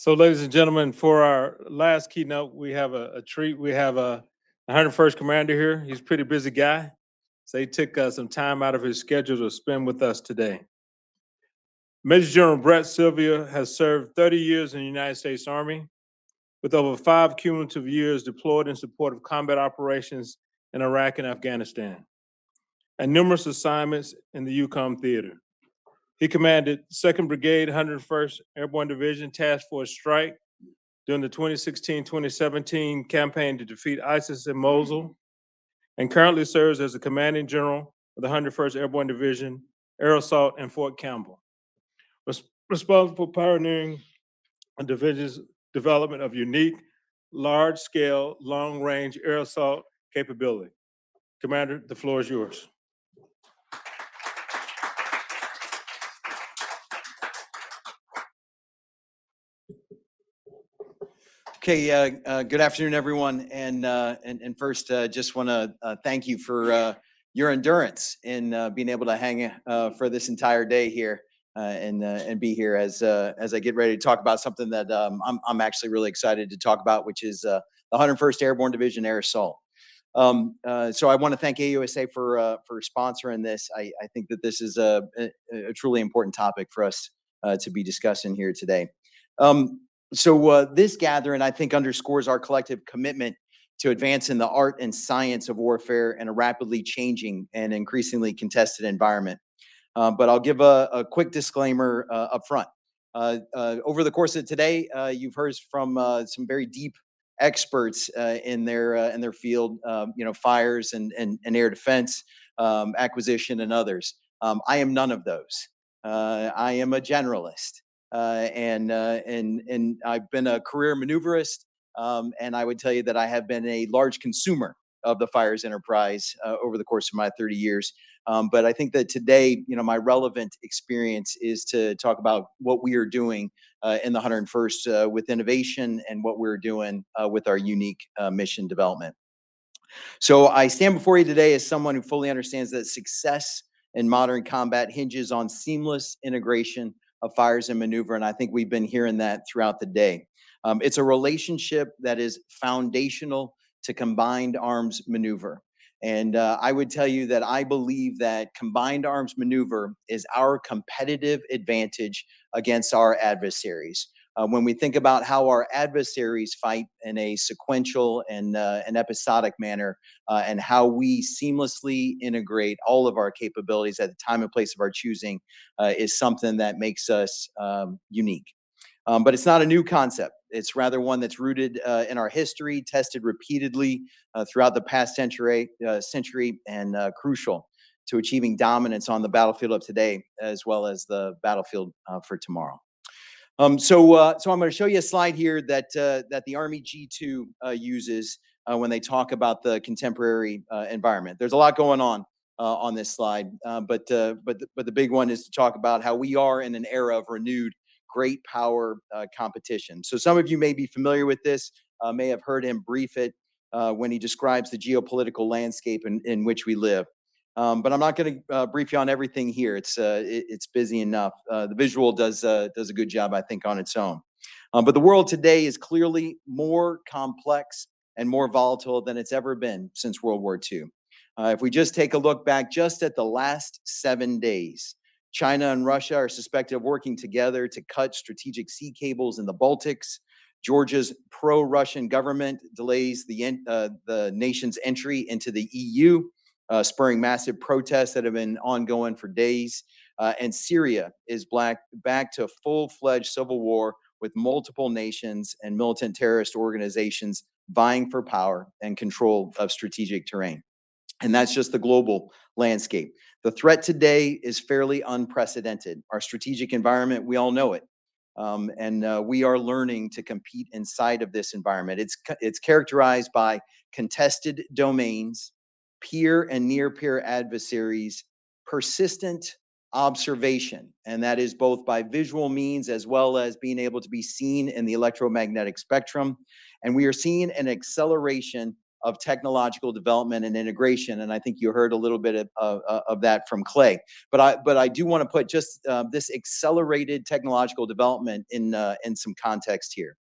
So, ladies and gentlemen, for our last keynote, we have a treat. We have a 101st Commander here. He's a pretty busy guy, so he took some time out of his schedule to spend with us today. Major General Brett Sylvia has served 30 years in the United States Army, with over 5 cumulative years deployed in support of combat operations in Iraq and Afghanistan, and numerous assignments in the UCOM theater. He commanded 2nd Brigade, 101st Airborne Division Task Force Strike during the 2016-2017 campaign to defeat ISIS in Mosul, and currently serves as the commanding general of the 101st Airborne Division, Air Assault, and Fort Campbell. Responsible for pioneering the division's development of unique, large-scale, long-range air assault capability. Commander, the floor is yours. Okay, good afternoon, everyone. And first, just want to thank you for your endurance in being able to hang for this entire day here and be here as I get ready to talk about something that I'm actually really excited to talk about, which is the 101st Airborne Division Air Assault. So I want to thank AUSA for sponsoring this. I think that this is a truly important topic for us to be discussing here today. So this gathering, I think, underscores our collective commitment to advance in the art and science of warfare in a rapidly changing and increasingly contested environment. But I'll give a quick disclaimer up front. Over the course of today, you've heard from some very deep experts in their field, fires and air defense, acquisition, and others. I am none of those. I am a generalist. And I've been a career maneuverist, and I would tell you that I have been a large consumer of the fires enterprise over the course of my 30 years. But I think that today, my relevant experience is to talk about what we are doing in the 101st with innovation and what we're doing with our unique mission development. So I stand before you today as someone who fully understands that success in modern combat hinges on seamless integration of fires and maneuver. And I think we've been hearing that throughout the day. It's a relationship that is foundational to combined arms maneuver. And I would tell you that I believe that combined arms maneuver is our competitive advantage against our adversaries. When we think about how our adversaries fight in a sequential and an episodic manner, and how we seamlessly integrate all of our capabilities at the time and place of our choosing, is something that makes us unique. But it's not a new concept. It's rather one that's rooted in our history, tested repeatedly throughout the past century, and crucial to achieving dominance on the battlefield of today, as well as the battlefield for tomorrow. So I'm going to show you a slide here that the Army G2 uses when they talk about the contemporary environment. There's a lot going on this slide, but the big one is to talk about how we are in an era of renewed great power competition. So some of you may be familiar with this, may have heard him brief it when he describes the geopolitical landscape in which we live. But I'm not going to brief you on everything here. It's busy enough. The visual does a good job, I think, on its own. But the world today is clearly more complex and more volatile than it's ever been since World War II. If we just take a look back just at the last 7 days, China and Russia are suspected of working together to cut strategic sea cables in the Baltics. Georgia's pro-Russian government delays the nation's entry into the EU, spurring massive protests that have been ongoing for days. And Syria is back to full-fledged civil war with multiple nations and militant terrorist organizations vying for power and control of strategic terrain. And that's just the global landscape. The threat today is fairly unprecedented. Our strategic environment, we all know it. And we are learning to compete inside of this environment. It's characterized by contested domains, peer and near peer adversaries, persistent observation, and that is both by visual means as well as being able to be seen in the electromagnetic spectrum. And we are seeing an acceleration of technological development and integration. And I think you heard a little bit of that from Clay. But I do want to put just this accelerated technological development in some context here.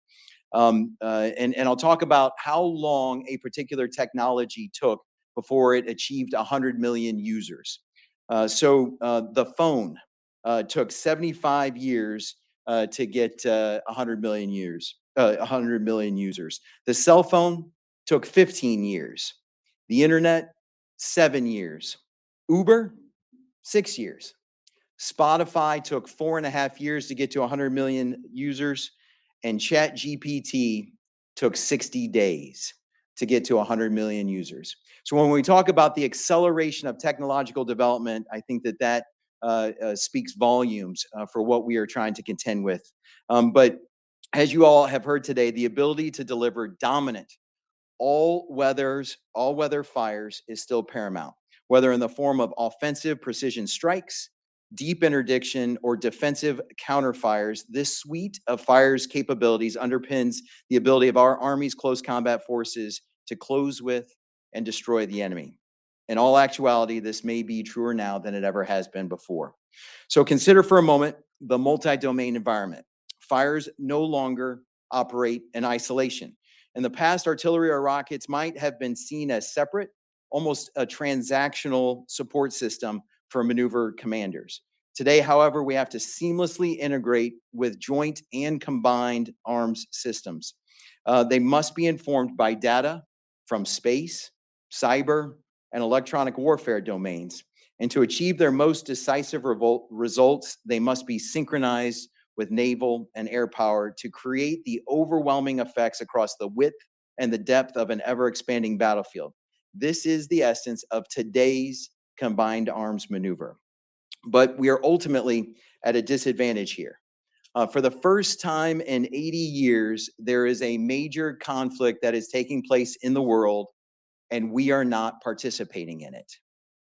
And I'll talk about how long a particular technology took before it achieved 100 million users. The phone took 75 years to get 100 million years. 100 million users. The cell phone took 15 years. The internet, 7 years. Uber, 6 years. Spotify took 4.5 years to get to 100 million users, and ChatGPT took 60 days to get to 100 million users. So when we talk about the acceleration of technological development, I think that speaks volumes for what we are trying to contend with. But as you all have heard today, the ability to deliver dominant all-weather fires is still paramount, whether in the form of offensive precision strikes, deep interdiction, or defensive counterfires. This suite of fires capabilities underpins the ability of our Army's close combat forces to close with and destroy the enemy. In all actuality, this may be truer now than it ever has been before. So consider for a moment the multi-domain environment. Fires no longer operate in isolation. In the past, artillery or rockets might have been seen as separate, almost a transactional support system for maneuver commanders. Today, however, we have to seamlessly integrate with joint and combined arms systems. They must be informed by data from space, cyber, and electronic warfare domains. And to achieve their most decisive results, they must be synchronized with naval and air power to create the overwhelming effects across the width and the depth of an ever-expanding battlefield. This is the essence of today's combined arms maneuver. But we are ultimately at a disadvantage here. For the first time in 80 years, there is a major conflict that is taking place in the world, and we are not participating in it.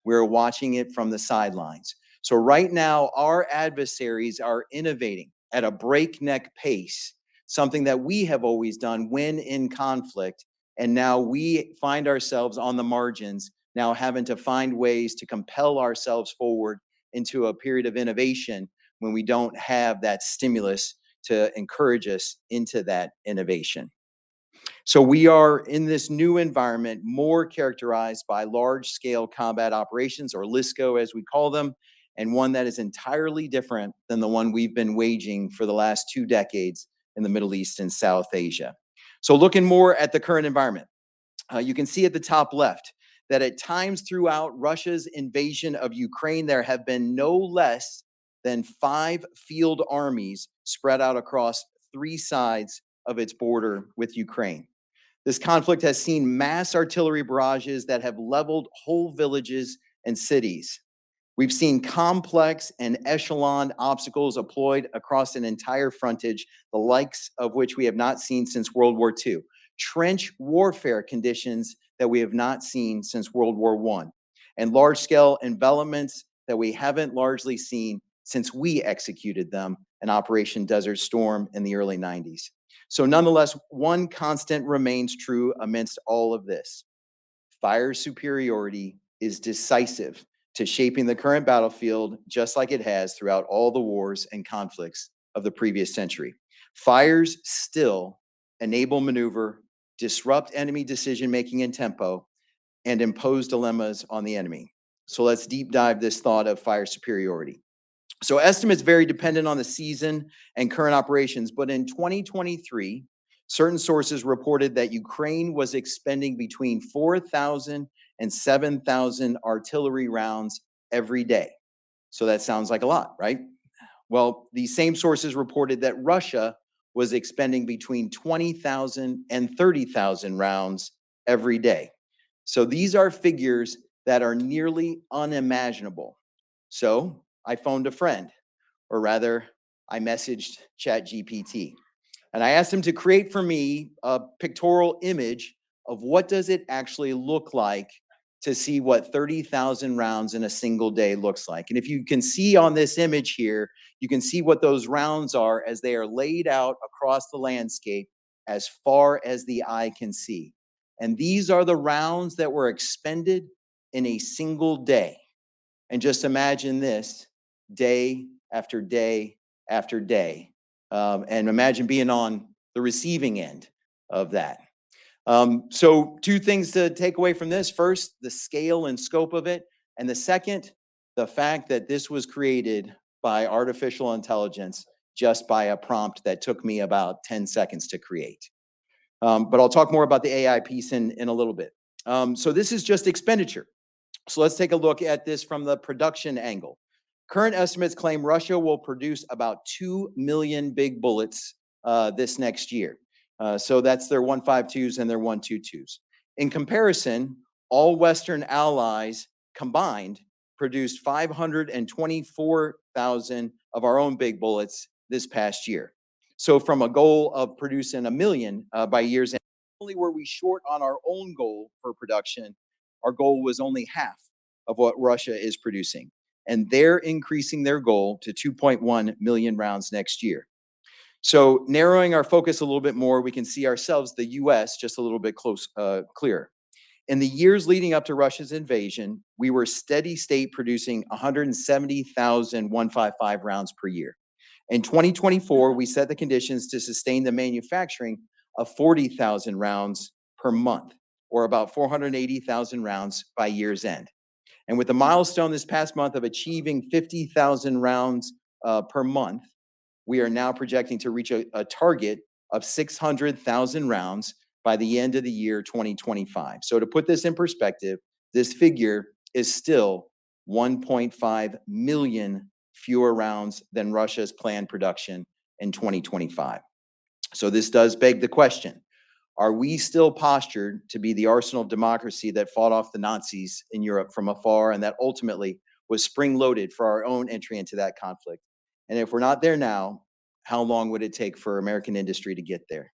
We're watching it from the sidelines. So right now, our adversaries are innovating at a breakneck pace, something that we have always done when in conflict. And now we find ourselves on the margins, now having to find ways to compel ourselves forward into a period of innovation when we don't have that stimulus to encourage us into that innovation. So we are in this new environment more characterized by large-scale combat operations, or LSCO as we call them, and one that is entirely different than the one we've been waging for the last 2 decades in the Middle East and South Asia. So looking more at the current environment, you can see at the top left that at times throughout Russia's invasion of Ukraine, there have been no less than 5 field armies spread out across 3 sides of its border with Ukraine. This conflict has seen mass artillery barrages that have leveled whole villages and cities. We've seen complex and echelon obstacles deployed across an entire frontage, the likes of which we have not seen since World War II. Trench warfare conditions that we have not seen since World War I, and large-scale envelopments that we haven't largely seen since we executed them in Operation Desert Storm in the early 90s. So nonetheless, one constant remains true amidst all of this. Fire superiority is decisive to shaping the current battlefield, just like it has throughout all the wars and conflicts of the previous century. Fires still enable maneuver, disrupt enemy decision-making and tempo, and impose dilemmas on the enemy. So let's deep dive this thought of fire superiority. So estimates vary dependent on the season and current operations, but in 2023, certain sources reported that Ukraine was expending between 4,000 and 7,000 artillery rounds every day. So that sounds like a lot, right? Well, these same sources reported that Russia was expending between 20,000 and 30,000 rounds every day. So these are figures that are nearly unimaginable. So I phoned a friend, or rather, I messaged ChatGPT, and I asked him to create for me a pictorial image of what does it actually look like to see what 30,000 rounds in a single day looks like. And if you can see on this image here, you can see what those rounds are as they are laid out across the landscape as far as the eye can see. And these are the rounds that were expended in a single day. And just imagine this day after day after day. And imagine being on the receiving end of that. So 2 things to take away from this. First, the scale and scope of it. And the second, the fact that this was created by artificial intelligence just by a prompt that took me about 10 seconds to create. But I'll talk more about the AI piece in a little bit. So this is just expenditure. So let's take a look at this from the production angle. Current estimates claim Russia will produce about 2 million big bullets this next year. So that's their 152s and their 122s. In comparison, all Western allies combined produced 524,000 of our own big bullets this past year. So from a goal of producing 1 million by year's end, not only were we short on our own goal for production, our goal was only half of what Russia is producing. And they're increasing their goal to 2.1 million rounds next year. So narrowing our focus a little bit more, we can see ourselves, the US, just a little bit clearer. In the years leading up to Russia's invasion, we were steady state producing 170,000 155 rounds per year. In 2024, we set the conditions to sustain the manufacturing of 40,000 rounds per month, or about 480,000 rounds by year's end. And with the milestone this past month of achieving 50,000 rounds per month, we are now projecting to reach a target of 600,000 rounds by the end of the year 2025. So to put this in perspective, this figure is still 1.5 million fewer rounds than Russia's planned production in 2025. So this does beg the question, are we still postured to be the arsenal of democracy that fought off the Nazis in Europe from afar and that ultimately was spring-loaded for our own entry into that conflict? And if we're not there now, how long would it take for American industry to get there?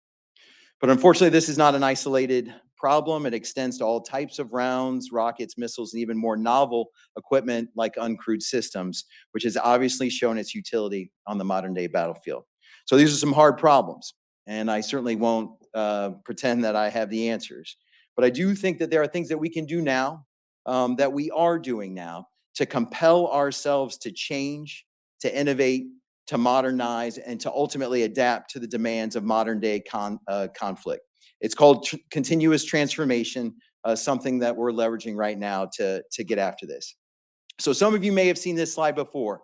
But unfortunately, this is not an isolated problem. It extends to all types of rounds, rockets, missiles, and even more novel equipment like uncrewed systems, which has obviously shown its utility on the modern day battlefield. So these are some hard problems, and I certainly won't pretend that I have the answers. But I do think that there are things that we can do now, that we are doing now, to compel ourselves to change, to innovate, to modernize, and to ultimately adapt to the demands of modern day conflict. It's called continuous transformation, something that we're leveraging right now to get after this. So some of you may have seen this slide before.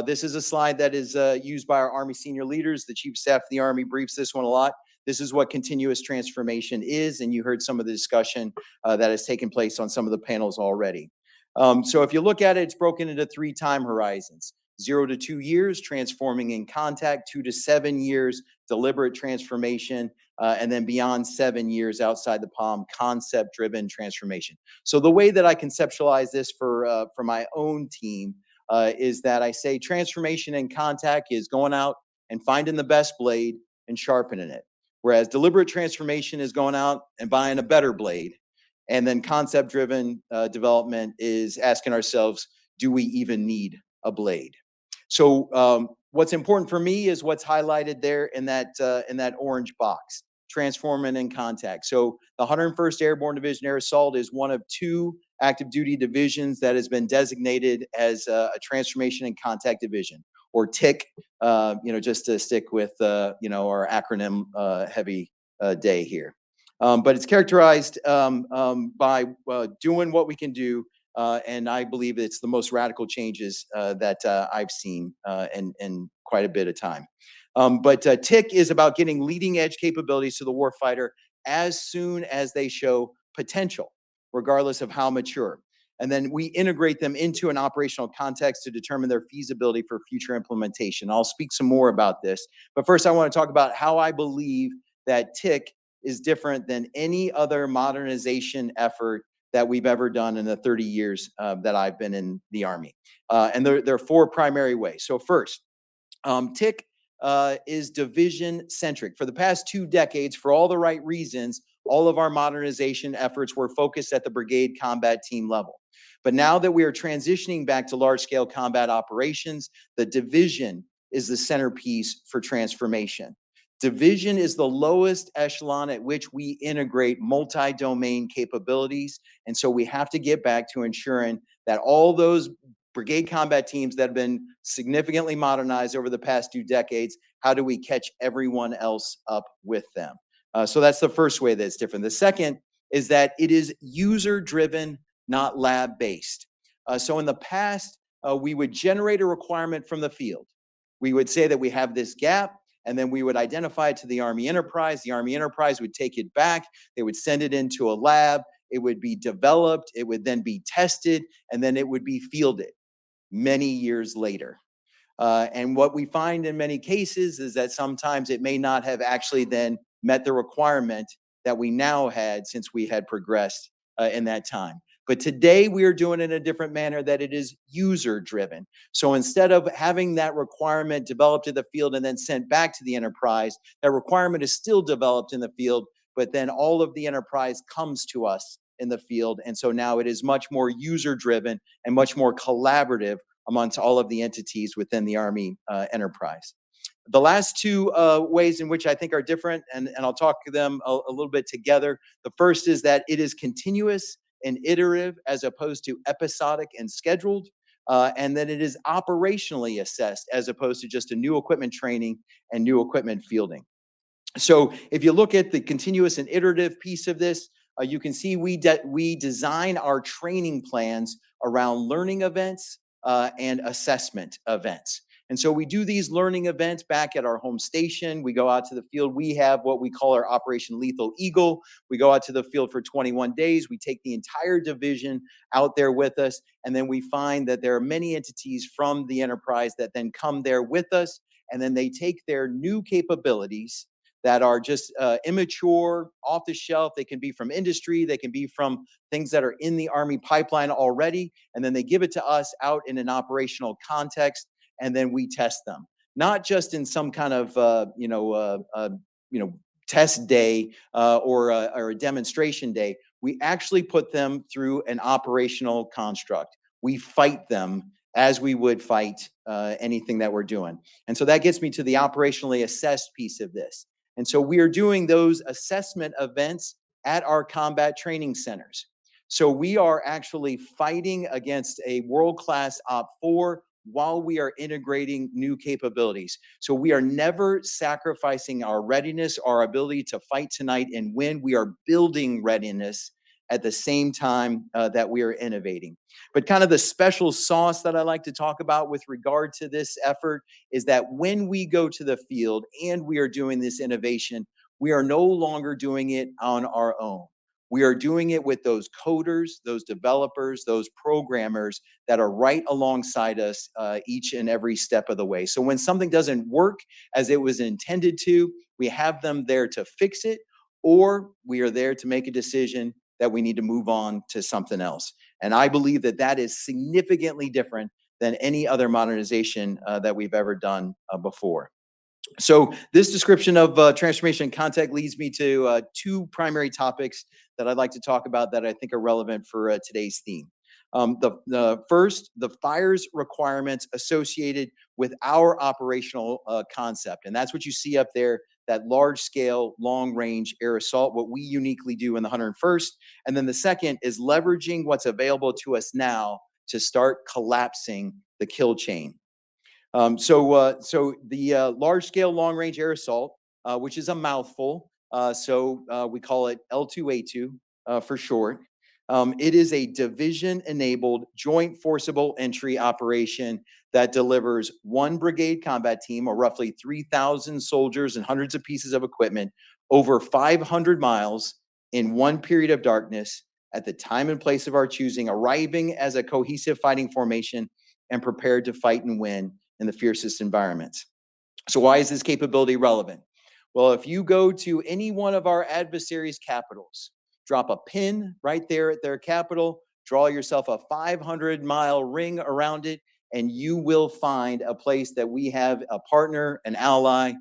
This is a slide that is used by our Army senior leaders. The Chief of Staff of the Army briefs this one a lot. This is what continuous transformation is, and you heard some of the discussion that has taken place on some of the panels already. So if you look at it, it's broken into 3 time horizons. 0 to 2 years, transforming in contact, 2 to 7 years, deliberate transformation, and then beyond 7 years outside the palm, concept-driven transformation. So the way that I conceptualize this for my own team is that I say transformation in contact is going out and finding the best blade and sharpening it. Whereas deliberate transformation is going out and buying a better blade. And then concept-driven development is asking ourselves, do we even need a blade? So what's important for me is what's highlighted there in that orange box, transforming in contact. So the 101st Airborne Division Air Assault is one of 2 active duty divisions that has been designated as a transformation in contact division, or TIC, just to stick with our acronym heavy day here. But it's characterized by doing what we can do. And I believe it's the most radical changes that I've seen in quite a bit of time. But TIC is about getting leading edge capabilities to the warfighter as soon as they show potential, regardless of how mature. And then we integrate them into an operational context to determine their feasibility for future implementation. I'll speak some more about this. But first, I want to talk about how I believe that TIC is different than any other modernization effort that we've ever done in the 30 years that I've been in the Army. And there are 4 primary ways. So first, TIC is division-centric. For the past 2 decades, for all the right reasons, all of our modernization efforts were focused at the brigade combat team level. But now that we are transitioning back to large-scale combat operations, the division is the centerpiece for transformation. Division is the lowest echelon at which we integrate multi-domain capabilities. And so we have to get back to ensuring that all those brigade combat teams that have been significantly modernized over the past 2 decades, how do we catch everyone else up with them? So that's the first way that it's different. The second is that it is user-driven, not lab-based. So in the past, we would generate a requirement from the field. We would say that we have this gap, and then we would identify it to the Army enterprise. The Army enterprise would take it back. They would send it into a lab. It would be developed. It would then be tested, and then it would be fielded many years later. And what we find in many cases is that sometimes it may not have actually then met the requirement that we now had since we had progressed in that time. But today we are doing it in a different manner, that it is user driven. So instead of having that requirement developed in the field and then sent back to the enterprise, that requirement is still developed in the field, but then all of the enterprise comes to us in the field. And so now it is much more user driven and much more collaborative amongst all of the entities within the Army enterprise. The last two ways in which I think are different, and I'll talk to them a little bit together. The first is that it is continuous and iterative as opposed to episodic and scheduled, and that it is operationally assessed as opposed to just a new equipment training and new equipment fielding. So if you look at the continuous and iterative piece of this, you can see we design our training plans around learning events and assessment events. And so we do these learning events back at our home station. We go out to the field. We have what we call our Operation Lethal Eagle. We go out to the field for 21 days. We take the entire division out there with us. And then we find that there are many entities from the enterprise that then come there with us. And then they take their new capabilities that are just immature, off the shelf. They can be from industry. They can be from things that are in the Army pipeline already. And then they give it to us out in an operational context. And then we test them, not just in some kind of test day or a demonstration day. We actually put them through an operational construct. We fight them as we would fight anything that we're doing. And so that gets me to the operationally assessed piece of this. And so we are doing those assessment events at our combat training centers. So we are actually fighting against a world-class OP4 while we are integrating new capabilities. So we are never sacrificing our readiness, our ability to fight tonight and win. We are building readiness at the same time that we are innovating. But kind of the special sauce that I like to talk about with regard to this effort is that when we go to the field and we are doing this innovation, we are no longer doing it on our own. We are doing it with those coders, those developers, those programmers that are right alongside us each and every step of the way. So when something doesn't work as it was intended to, we have them there to fix it, or we are there to make a decision that we need to move on to something else. And I believe that that is significantly different than any other modernization that we've ever done before. So this description of transformation and contact leads me to two primary topics that I'd like to talk about that I think are relevant for today's theme. The first, the fires requirements associated with our operational concept. And that's what you see up there, that large scale, long range air assault, what we uniquely do in the 101st. And then the second is leveraging what's available to us now to start collapsing the kill chain. So the large scale, long range air assault, which is a mouthful. We call it L2A2 for short. It is a division-enabled joint forcible entry operation that delivers one brigade combat team, or roughly 3,000 soldiers and hundreds of pieces of equipment, over 500 miles in one period of darkness at the time and place of our choosing, arriving as a cohesive fighting formation and prepared to fight and win in the fiercest environments. So why is this capability relevant? Well, if you go to any one of our adversaries' capitals, drop a pin right there at their capital, draw yourself a 500-mile ring around it, and you will find a place that we have a partner, an ally,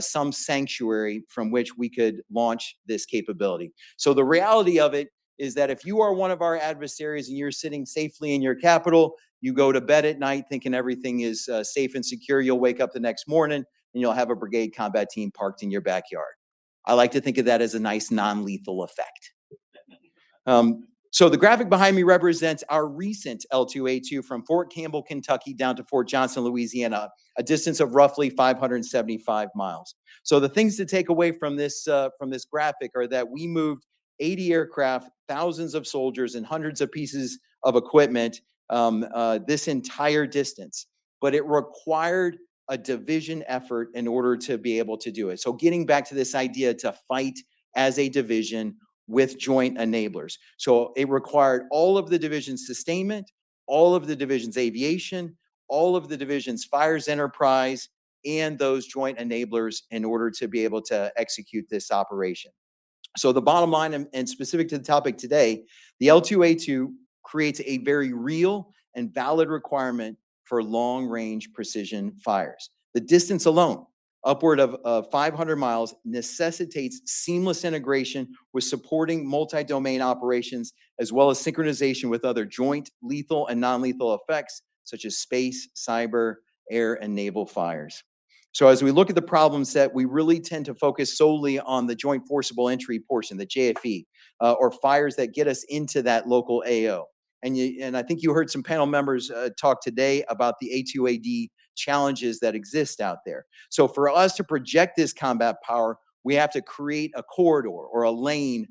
some sanctuary from which we could launch this capability. So the reality of it is that if you are one of our adversaries and you're sitting safely in your capital, you go to bed at night thinking everything is safe and secure, you'll wake up the next morning and you'll have a brigade combat team parked in your backyard. I like to think of that as a nice non-lethal effect. So the graphic behind me represents our recent L2A2 from Fort Campbell, Kentucky, down to Fort Johnson, Louisiana, a distance of roughly 575 miles. So the things to take away from this graphic are that we moved 80 aircraft, thousands of soldiers, and hundreds of pieces of equipment this entire distance. But it required a division effort in order to be able to do it. So getting back to this idea to fight as a division with joint enablers. So it required all of the division's sustainment, all of the division's aviation, all of the division's fires enterprise, and those joint enablers in order to be able to execute this operation. So the bottom line, and specific to the topic today, the L2A2 creates a very real and valid requirement for long-range precision fires. The distance alone, upward of 500 miles, necessitates seamless integration with supporting multi-domain operations, as well as synchronization with other joint lethal and non-lethal effects, such as space, cyber, air, and naval fires. So as we look at the problem set, we really tend to focus solely on the joint forcible entry portion, the JFE, or fires that get us into that local AO. And I think you heard some panel members talk today about the A2AD challenges that exist out there. So for us to project this combat power, we have to create a corridor or a lane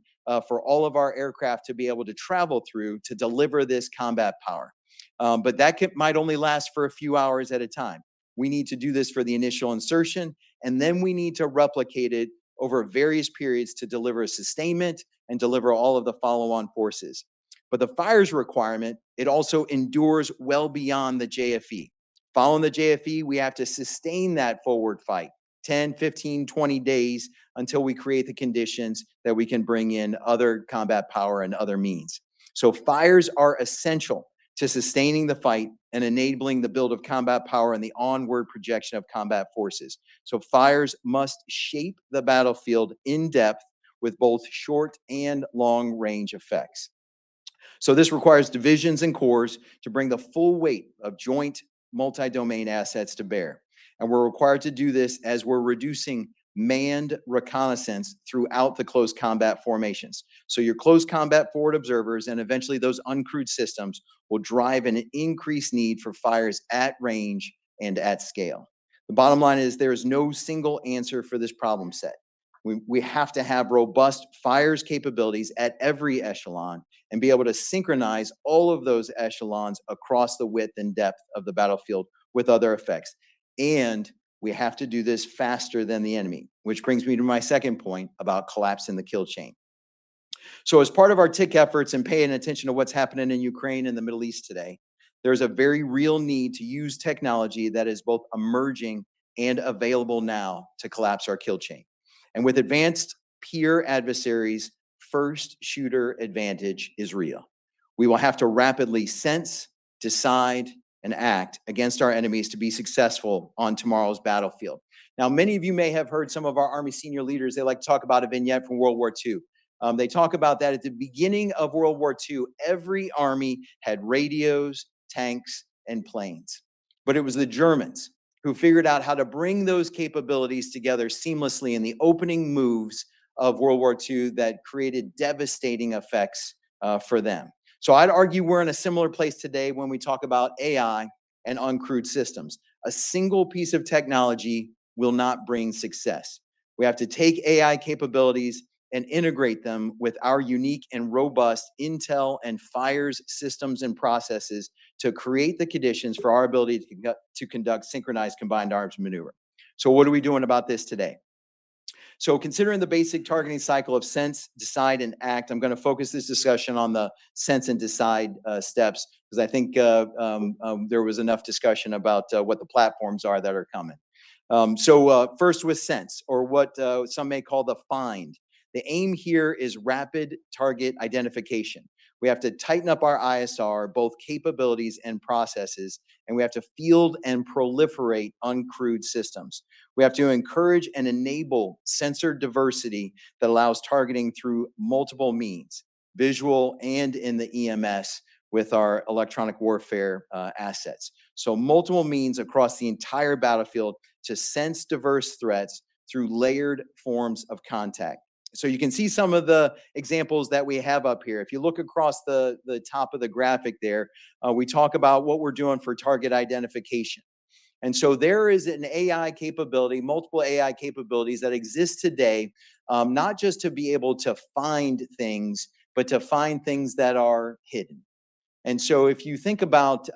for all of our aircraft to be able to travel through to deliver this combat power. But that might only last for a few hours at a time. We need to do this for the initial insertion, and then we need to replicate it over various periods to deliver sustainment and deliver all of the follow-on forces. But the fires requirement, it also endures well beyond the JFE. Following the JFE, we have to sustain that forward fight 10, 15, 20 days until we create the conditions that we can bring in other combat power and other means. So fires are essential to sustaining the fight and enabling the build of combat power and the onward projection of combat forces. So fires must shape the battlefield in depth with both short and long range effects. So this requires divisions and corps to bring the full weight of joint multi-domain assets to bear. And we're required to do this as we're reducing manned reconnaissance throughout the close combat formations. So your close combat forward observers and eventually those uncrewed systems will drive an increased need for fires at range and at scale. The bottom line is there is no single answer for this problem set. We have to have robust fires capabilities at every echelon and be able to synchronize all of those echelons across the width and depth of the battlefield with other effects. And we have to do this faster than the enemy, which brings me to my second point about collapsing the kill chain. So as part of our TIC efforts and paying attention to what's happening in Ukraine and the Middle East today, there's a very real need to use technology that is both emerging and available now to collapse our kill chain. And with advanced peer adversaries, first shooter advantage is real. We will have to rapidly sense, decide, and act against our enemies to be successful on tomorrow's battlefield. Now, many of you may have heard some of our Army senior leaders, they like to talk about a vignette from World War II. They talk about that at the beginning of World War II, every army had radios, tanks, and planes. But it was the Germans who figured out how to bring those capabilities together seamlessly in the opening moves of World War II that created devastating effects for them. So I'd argue we're in a similar place today when we talk about AI and uncrewed systems. A single piece of technology will not bring success. We have to take AI capabilities and integrate them with our unique and robust intel and fires systems and processes to create the conditions for our ability to conduct synchronized combined arms maneuver. So what are we doing about this today? So considering the basic targeting cycle of sense, decide, and act, I'm going to focus this discussion on the sense and decide steps, because I think there was enough discussion about what the platforms are that are coming. So first with sense, or what some may call the find. The aim here is rapid target identification. We have to tighten up our ISR, both capabilities and processes, and we have to field and proliferate uncrewed systems. We have to encourage and enable sensor diversity that allows targeting through multiple means, visual and in the EMS with our electronic warfare assets. So multiple means across the entire battlefield to sense diverse threats through layered forms of contact. So you can see some of the examples that we have up here. If you look across the top of the graphic there, we talk about what we're doing for target identification. And so there is an AI capability, multiple AI capabilities that exist today, not just to be able to find things, but to find things that are hidden. And so if you think about,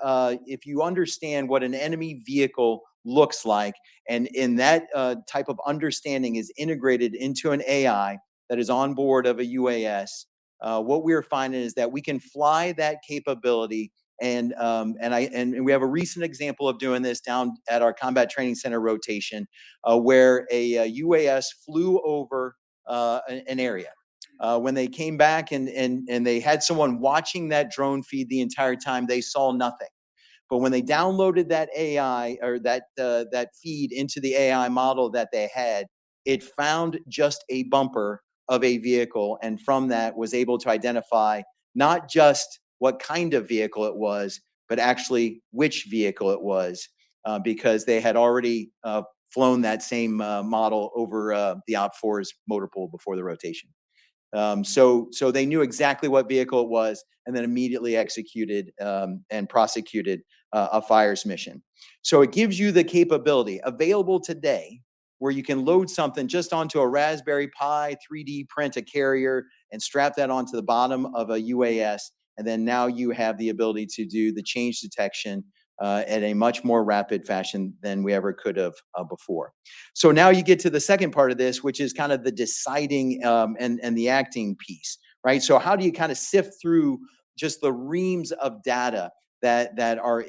if you understand what an enemy vehicle looks like, and in that type of understanding is integrated into an AI that is on board of a UAS, what we're finding is that we can fly that capability. And we have a recent example of doing this down at our Combat Training Center rotation, where a UAS flew over an area. When they came back and they had someone watching that drone feed the entire time, they saw nothing. But when they downloaded that AI or that feed into the AI model that they had, it found just a bumper of a vehicle, and from that was able to identify not just what kind of vehicle it was, but actually which vehicle it was, because they had already flown that same model over the OPFOR's motor pool before the rotation. So they knew exactly what vehicle it was, and then immediately executed and prosecuted a fires mission. So it gives you the capability available today where you can load something just onto a Raspberry Pi, 3D print a carrier, and strap that onto the bottom of a UAS. And then now you have the ability to do the change detection at a much more rapid fashion than we ever could have before. So now you get to the second part of this, which is kind of the deciding and the acting piece, right? So how do you kind of sift through just the reams of data that are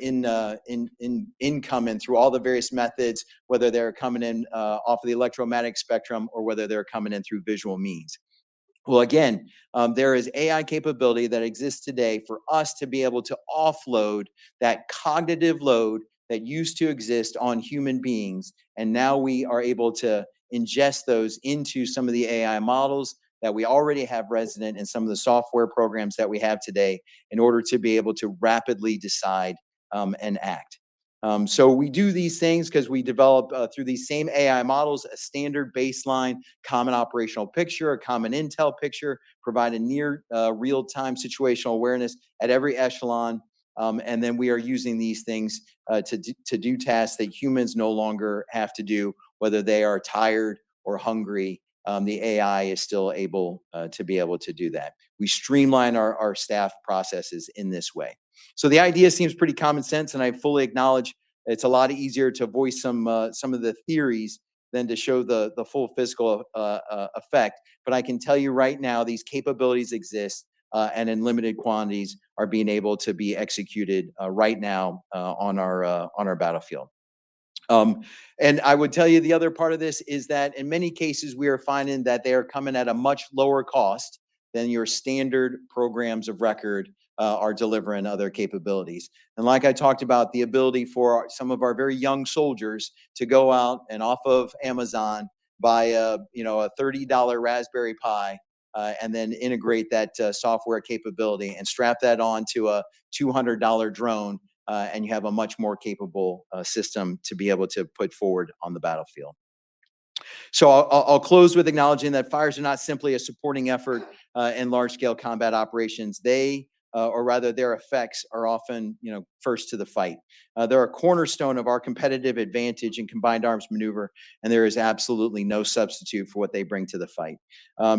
incoming through all the various methods, whether they're coming in off of the electromagnetic spectrum or whether they're coming in through visual means? Well, again, there is AI capability that exists today for us to be able to offload that cognitive load that used to exist on human beings. And now we are able to ingest those into some of the AI models that we already have resident in some of the software programs that we have today in order to be able to rapidly decide and act. So we do these things because we develop through these same AI models a standard baseline common operational picture, a common intel picture, provide a near real-time situational awareness at every echelon. And then we are using these things to do tasks that humans no longer have to do, whether they are tired or hungry. The AI is still able to be able to do that. We streamline our staff processes in this way. So the idea seems pretty common sense, and I fully acknowledge it's a lot easier to voice some of the theories than to show the full physical effect. But I can tell you right now, these capabilities exist and in limited quantities are being able to be executed right now on our battlefield. And I would tell you the other part of this is that in many cases, we are finding that they are coming at a much lower cost than your standard programs of record are delivering other capabilities. And like I talked about, the ability for some of our very young soldiers to go out and off of Amazon buy a $30 Raspberry Pi and then integrate that software capability and strap that onto a $200 drone, and you have a much more capable system to be able to put forward on the battlefield. So I'll close with acknowledging that fires are not simply a supporting effort in large-scale combat operations. Or rather their effects are often, first to the fight. They're a cornerstone of our competitive advantage in combined arms maneuver, and there is absolutely no substitute for what they bring to the fight.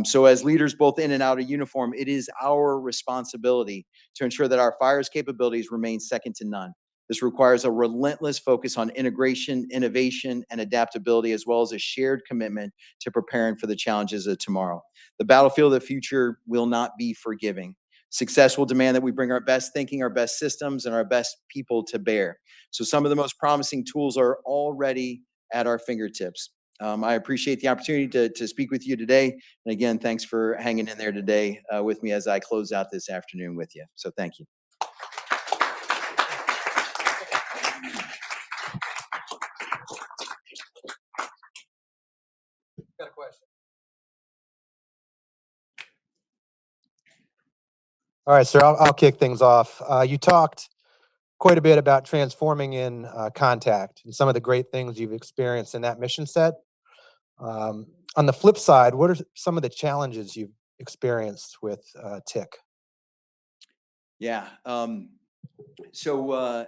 So as leaders both in and out of uniform, it is our responsibility to ensure that our fires capabilities remain second to none. This requires a relentless focus on integration, innovation, and adaptability, as well as a shared commitment to preparing for the challenges of tomorrow. The battlefield of the future will not be forgiving. Success will demand that we bring our best thinking, our best systems, and our best people to bear. So some of the most promising tools are already at our fingertips. I appreciate the opportunity to speak with you today. And again, thanks for hanging in there today with me as I close out this afternoon with you. So thank you. Got a question? All right, sir, I'll kick things off. You talked quite a bit about transforming in contact and some of the great things you've experienced in that mission set. On the flip side, what are some of the challenges you've experienced with TIC? Yeah. So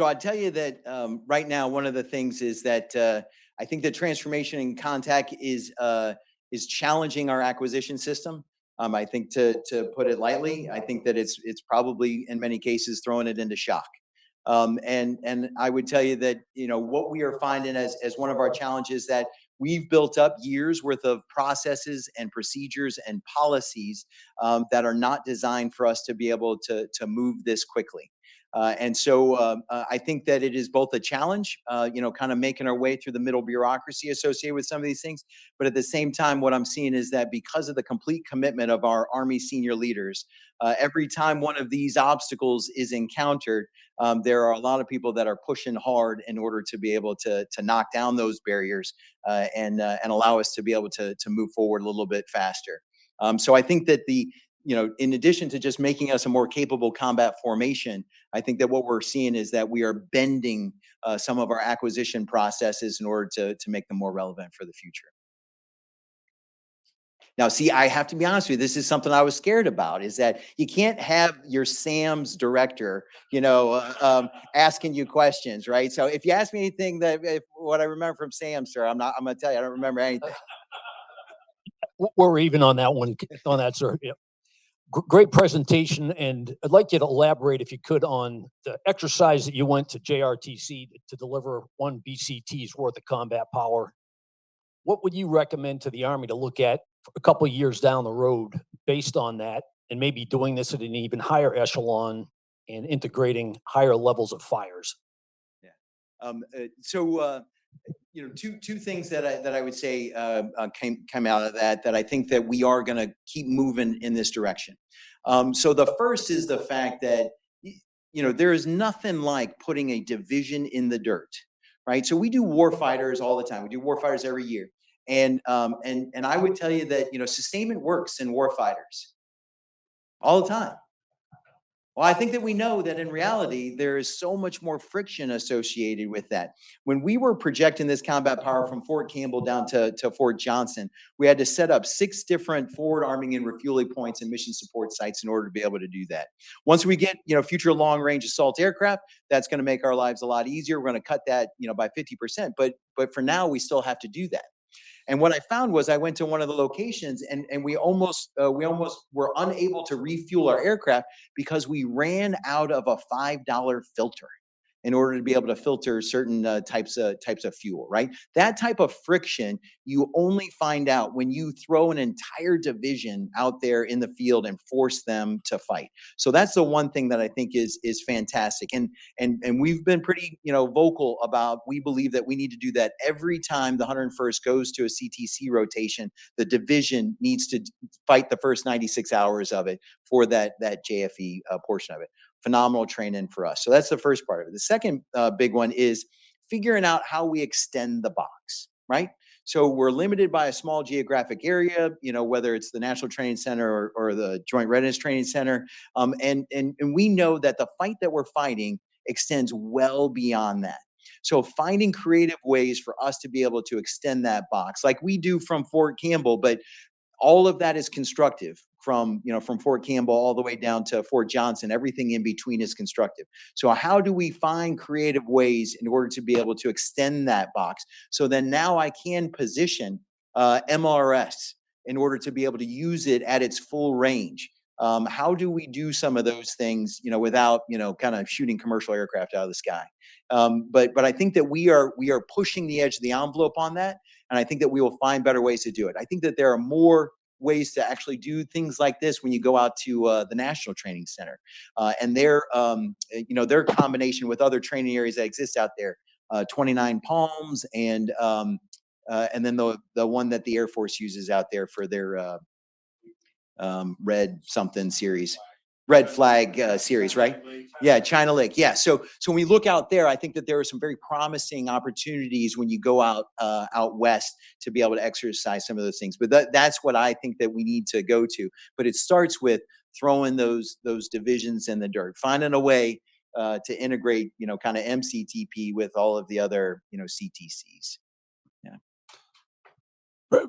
I'd tell you that right now, one of the things is that I think the transformation in contact is challenging our acquisition system. I think to put it lightly, I think that it's probably in many cases throwing it into shock. And I would tell you that, you know, what we are finding as one of our challenges that we've built up years worth of processes and procedures and policies that are not designed for us to be able to move this quickly. And so I think that it is both a challenge, you know, kind of making our way through the middle bureaucracy associated with some of these things. But at the same time, what I'm seeing is that because of the complete commitment of our Army senior leaders, every time one of these obstacles is encountered, there are a lot of people that are pushing hard in order to be able to knock down those barriers and allow us to be able to move forward a little bit faster. So I think that you know, in addition to just making us a more capable combat formation, I think that what we're seeing is that we are bending some of our acquisition processes in order to make them more relevant for the future. Now, see, I have to be honest with you, this is something I was scared about, is that you can't have your SAM's director, you know, asking you questions, right? So if you ask me anything what I remember from SAM, sir, I'm gonna tell you, I don't remember anything. We're even on that one, on that, sir. Yeah. Great presentation, and I'd like you to elaborate, if you could, on the exercise that you went to JRTC to deliver 1 BCT's worth of combat power. What would you recommend to the Army to look at a couple of years down the road based on that, and maybe doing this at an even higher echelon and integrating higher levels of fires? Yeah. You know, two things that I would say came out of that I think that we are going to keep moving in this direction. So the first is the fact that, you know, there is nothing like putting a division in the dirt, right? So we do war fighters all the time. We do war fighters every year, and I would tell you that, you know, sustainment works in war fighters all the time. Well, I think that we know that in reality, there is so much more friction associated with that. When we were projecting this combat power from Fort Campbell down to Fort Johnson, we had to set up 6 different forward arming and refueling points and mission support sites in order to be able to do that. Once we get, you know, future long range assault aircraft, that's going to make our lives a lot easier. We're going to cut that, you know, by 50%. But for now, we still have to do that. And what I found was I went to one of the locations and we almost were unable to refuel our aircraft because we ran out of a $5 filter in order to be able to filter certain types of fuel, right? That type of friction you only find out when you throw an entire division out there in the field and force them to fight. So that's the one thing that I think is fantastic. And we've been pretty, you know, vocal about, we believe that we need to do that every time the 101st goes to a CTC rotation. The division needs to fight the first 96 hours of it for that JFE portion of it. Phenomenal training for us. So that's the first part of it. The second big one is figuring out how we extend the box, right? So we're limited by a small geographic area, you know, whether it's the National Training Center or the Joint Readiness Training Center. And we know that the fight that we're fighting extends well beyond that. So finding creative ways for us to be able to extend that box, like we do from Fort Campbell, but all of that is constructive from Fort Campbell all the way down to Fort Johnson. Everything in between is constructive. So how do we find creative ways in order to be able to extend that box? So then now I can position MRS in order to be able to use it at its full range. How do we do some of those things, you know, without, you know, kind of shooting commercial aircraft out of the sky? But I think that we are pushing the edge of the envelope on that. And I think that we will find better ways to do it. I think that there are more ways to actually do things like this when you go out to the National Training Center and their combination with other training areas that exist out there, 29 Palms, and then the one that the Air Force uses out there for their red something series. Red Flag series, right? Yeah, China Lake. Yeah. So when we look out there, I think that there are some very promising opportunities when you go out west to be able to exercise some of those things. But that's what I think that we need to go to. But it starts with throwing those divisions in the dirt, finding a way to integrate, kind of MCTP with all of the other, CTCs. Yeah.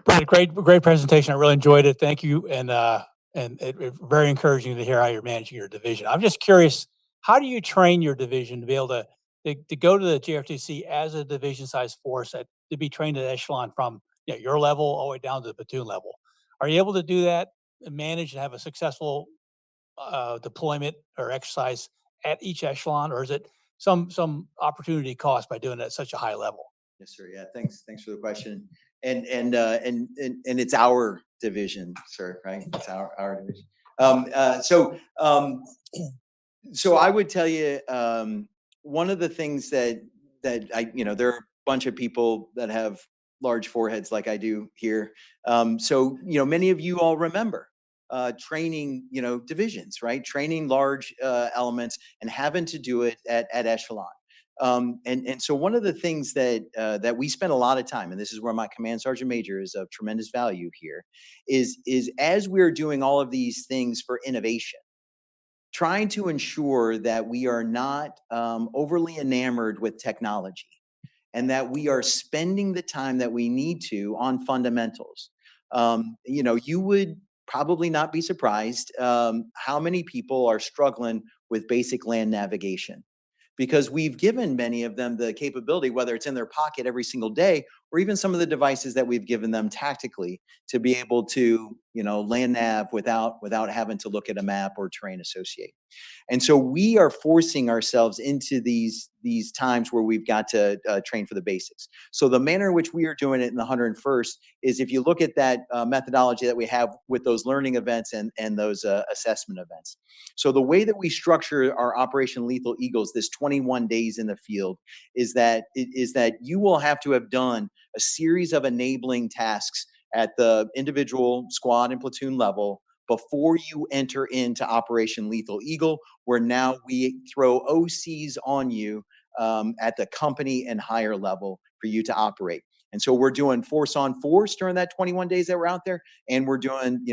Brett, great presentation. I really enjoyed it. Thank you. And very encouraging to hear how you're managing your division. I'm just curious, how do you train your division to be able to go to the JRTC as a division size force, to be trained at echelon from your level all the way down to the platoon level? Are you able to do that and manage and have a successful deployment or exercise at each echelon, or is it some opportunity cost by doing it at such a high level? Yes, sir. Yeah. Thanks for the question. And it's our division, sir, right? It's our division. So I would tell you, one of the things that I, there are a bunch of people that have large foreheads like I do here. So, many of you all remember training, divisions, right? Training large elements and having to do it at echelon. And so one of the things that we spend a lot of time, and this is where my command sergeant major is of tremendous value here, is as we're doing all of these things for innovation, trying to ensure that we are not overly enamored with technology, and that we are spending the time that we need to on fundamentals. You would probably not be surprised how many people are struggling with basic land navigation, because we've given many of them the capability, whether it's in their pocket every single day, or even some of the devices that we've given them tactically, to be able to, land nav without having to look at a map or terrain associate. And so we are forcing ourselves into these times where we've got to train for the basics. So the manner in which we are doing it in the 101st is, if you look at that methodology that we have with those learning events and those assessment events. So the way that we structure our Operation Lethal Eagles, this 21 days in the field, is that you will have to have done a series of enabling tasks at the individual, squad, and platoon level before you enter into Operation Lethal Eagle, where now we throw OCs on you at the company and higher level for you to operate. And so we're doing force on force during that 21 days that we're out there, and we're doing,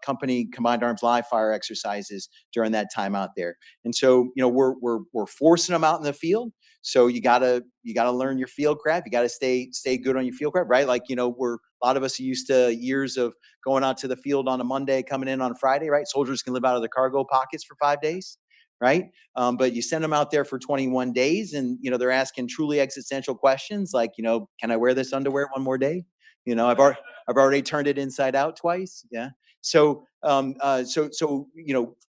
company combined arms live fire exercises during that time out there. And so, we're forcing them out in the field. So you gotta learn your field craft. You gotta stay good on your field craft, right? Like, a lot of us are used to years of going out to the field on a Monday, coming in on a Friday, right? Soldiers can live out of their cargo pockets for 5 days, right? But you send them out there for 21 days, and they're asking truly existential questions like, can I wear this underwear one more day? I've already turned it inside out twice. Yeah. So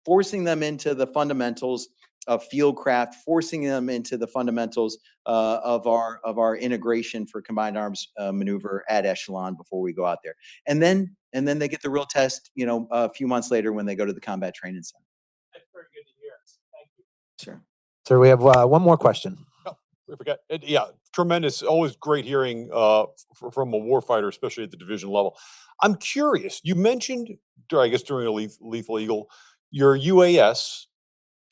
forcing them into the fundamentals of field craft, forcing them into the fundamentals of our integration for combined arms maneuver at echelon before we go out there, and then they get the real test, a few months later when they go to the combat training center. That's very good to hear. Thank you. Sure. Sir, we have one more question. We forgot. Yeah, tremendous. Always great hearing from a warfighter, especially at the division level. I'm curious. You mentioned, I guess, during a Lethal Eagle, your UAS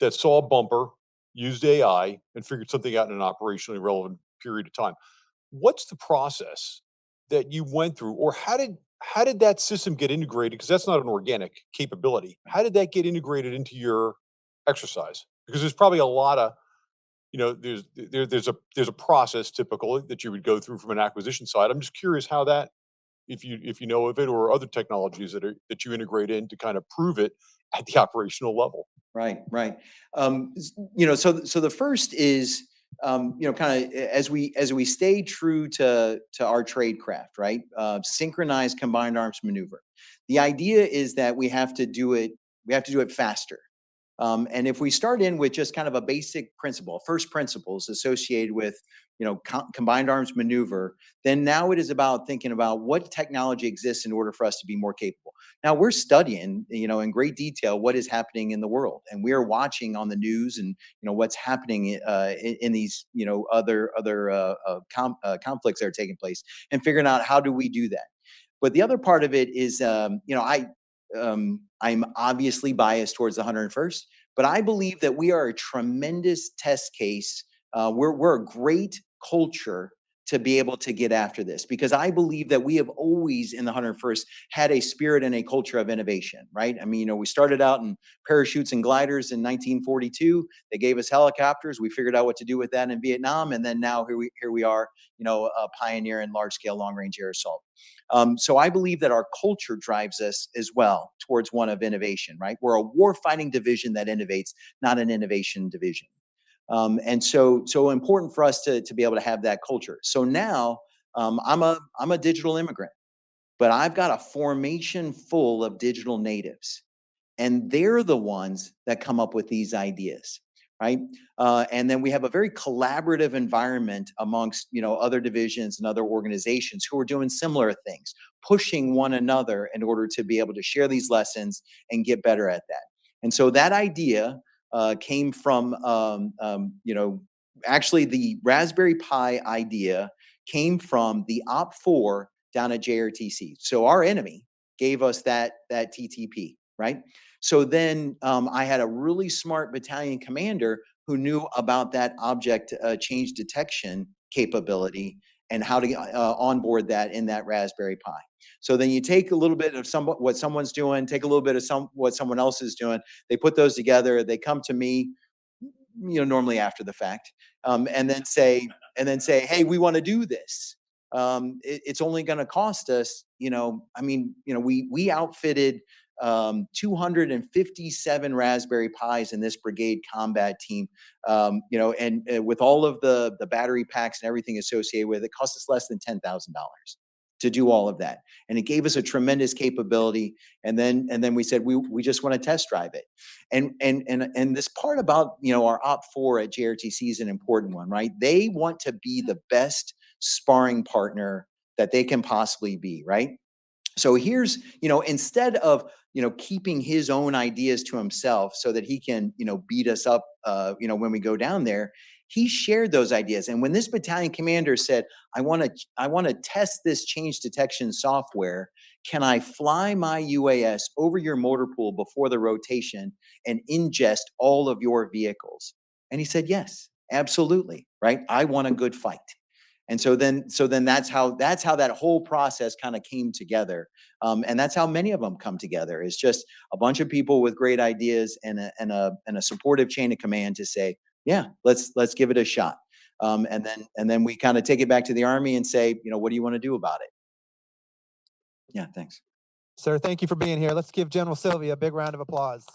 that saw a bumper, used AI, and figured something out in an operationally relevant period of time. What's the process that you went through, or how did that system get integrated? Because that's not an organic capability. How did that get integrated into your exercise? Because there's probably a lot of, there's a process typical that you would go through from an acquisition side. I'm just curious how that, if you know of it, or other technologies that you integrate in to kind of prove it at the operational level. Right. So the first is, kind of as we stay true to our trade craft, right? Synchronized combined arms maneuver. The idea is that we have to do it faster. And if we start in with just kind of a basic principle, first principles associated with, combined arms maneuver, then now it is about thinking about what technology exists in order for us to be more capable. Now we're studying, in great detail what is happening in the world, and we are watching on the news and, what's happening in these, other conflicts that are taking place, and figuring out how do we do that. But the other part of it is, I'm obviously biased towards the 101st, but I believe that we are a tremendous test case. We're a great culture to be able to get after this, because I believe that we have always in the 101st had a spirit and a culture of innovation, right? I mean, we started out in parachutes and gliders in 1942. They gave us helicopters. We figured out what to do with that in Vietnam. And then now here we are, a pioneer in large scale long range air assault. So I believe that our culture drives us as well towards one of innovation, right? We're a warfighting division that innovates, not an innovation division. And so important for us to be able to have that culture. So now I'm a digital immigrant, but I've got a formation full of digital natives, and they're the ones that come up with these ideas, right? And then we have a very collaborative environment amongst other divisions and other organizations who are doing similar things, pushing one another in order to be able to share these lessons and get better at that. And so that idea came from, actually the Raspberry Pi idea came from the OP4 down at JRTC. So our enemy gave us that TTP, right? So then I had a really smart battalion commander who knew about that object change detection capability and how to onboard that in that Raspberry Pi. So then you take a little bit of what someone's doing, take a little bit of what someone else is doing. They put those together. They come to me, normally after the fact, and then say, hey, we want to do this. It's only going to cost us, we outfitted 257 Raspberry Pis in this brigade combat team, and with all of the battery packs and everything associated with it, it cost us less than $10,000 to do all of that. And it gave us a tremendous capability. And then we said, we just want to test drive it. And this part about, our OP4 at JRTC is an important one, right? They want to be the best sparring partner that they can possibly be, right? So here's, instead of, keeping his own ideas to himself so that he can, beat us up, when we go down there, he shared those ideas. And when this battalion commander said, I want to test this change detection software, can I fly my UAS over your motor pool before the rotation and ingest all of your vehicles? And he said, yes, absolutely, right? I want a good fight. And so then that's how that whole process kind of came together. And that's how many of them come together. It's just a bunch of people with great ideas and a supportive chain of command to say, yeah, let's give it a shot. And then we kind of take it back to the Army and say, what do you want to do about it? Yeah, thanks. Sir, thank you for being here. Let's give General Sylvia a big round of applause.